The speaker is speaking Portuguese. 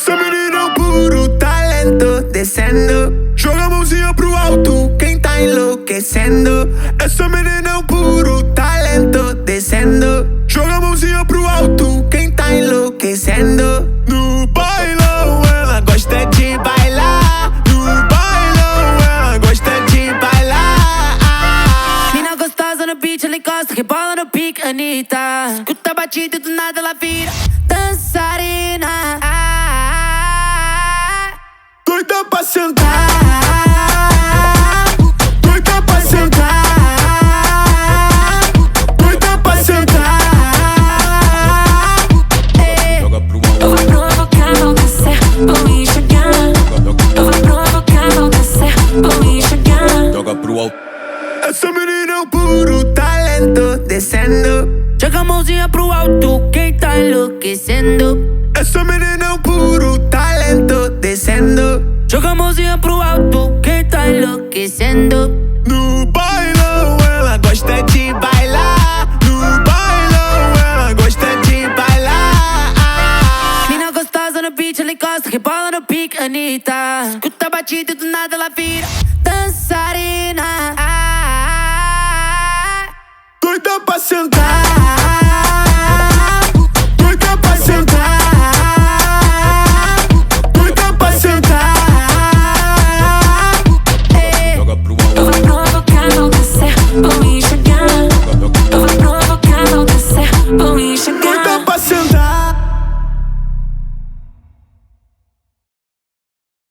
Essa menina é um puro talento, descendo. Joga a mãozinha pro alto, quem tá enlouquecendo. Essa menina é um puro talento, descendo. Joga a mãozinha pro alto, quem tá enlouquecendo. No bailão ela gosta de bailar. No bailão ela gosta de bailar. Mina gostosa no beat, ela encosta, rebola no pique, Anitta. Escuta a batida e do nada ela vira dançarina. Doida pra sentar, doida pra sentar, doida pra sentar. Joga pro alto. Eu vou provocar, vou descer, vou enxergar. Eu vou provocar, vou descer, vou enxergar. Joga pro alto. Essa menina é um puro talento, descendo. Joga a mãozinha pro alto, quem tá enlouquecendo. Essa menina é um puro talento, descendo. Joga a mãozinha pro alto, quem tá enlouquecendo. No bailão ela gosta de bailar. No bailão ela gosta de bailar. Mina gostosa no beat, ela encosta, rebola no pique, Anitta. Escuta a batida e do nada ela vira dançarina. Doida pra sentar,